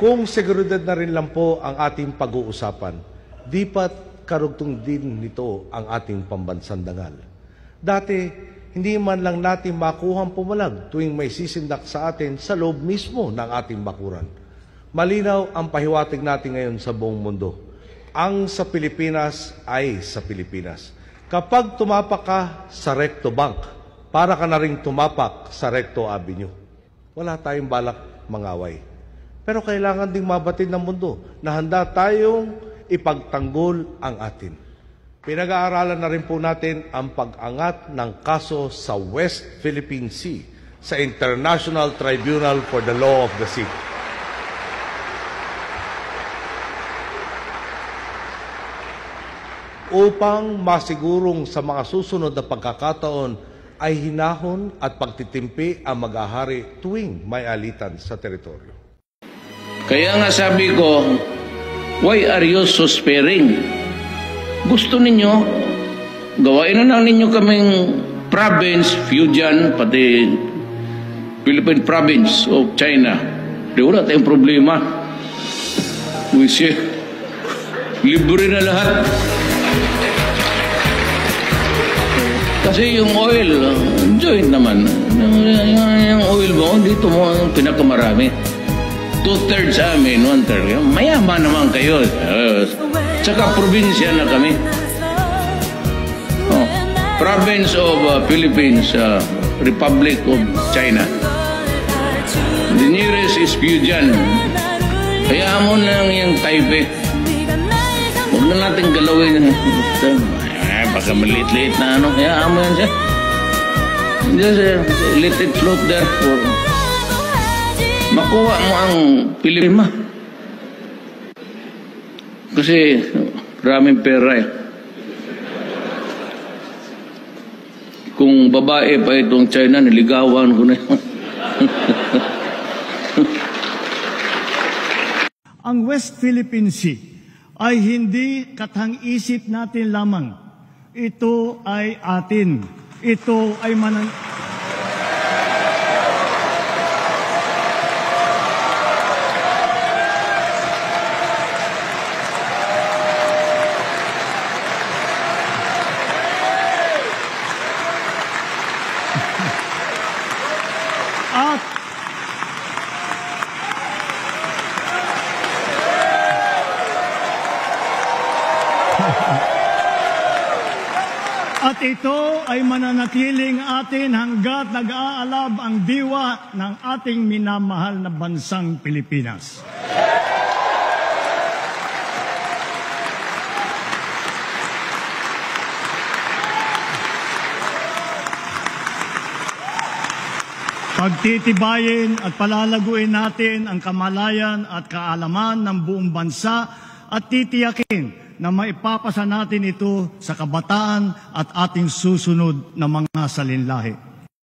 Kung seguridad na rin lang po ang ating pag-uusapan, di pat karugtong din nito ang ating pambansang dangal. Dati, hindi man lang natin makuhang pumalag tuwing may sisindak sa atin sa loob mismo ng ating bakuran. Malinaw ang pahiwatig natin ngayon sa buong mundo. Ang sa Pilipinas ay sa Pilipinas. Kapag tumapak ka sa Recto Bank, para ka na ring tumapak sa Recto Avenue. Wala tayong balak mangaway. Pero kailangan ding mabatid ng mundo na handa tayong ipagtanggol ang atin. Pinag-aaralan na rin po natin ang pag-angat ng kaso sa West Philippine Sea sa International Tribunal for the Law of the Sea. Upang masigurong sa mga susunod na pagkakataon ay hinahon at pagtitimpi ang mag-ahari tuwing may alitan sa teritoryo. Kaya nga sabi ko, why are you so sparing? Gusto ninyo, gawain na lang ninyo kaming province, Fujian, pati Philippine province of China. Di wala tayong problema. We say, libre na lahat. Kasi yung oil, joint naman. Yung oil mo, dito mo ang pinakamarami. 2/3 sa amin, 1/3. Mayaman naman kayo. Tsaka probinsya na kami. Province of Philippines, Republic of China. The nearest is Fujian. Kaya mo lang yung Taipei. Huwag na natin galawin. Baka maliit-liit na ano. Kaya mo yan siya. Just let it float there for makuha mo ang Pilipina. Kasi maraming pera eh. Kung babae pa itong China, niligawan ko na yun. Ang West Philippine Sea ay hindi katang-isip natin lamang. Ito ay atin. Ito ay At ito ay mananatiling atin hanggat nag-aalab ang diwa ng ating minamahal na bansang Pilipinas. Pagtitibayin at palalaguin natin ang kamalayan at kaalaman ng buong bansa at titiyakin na maipapasa natin ito sa kabataan at ating susunod na mga salinlahi.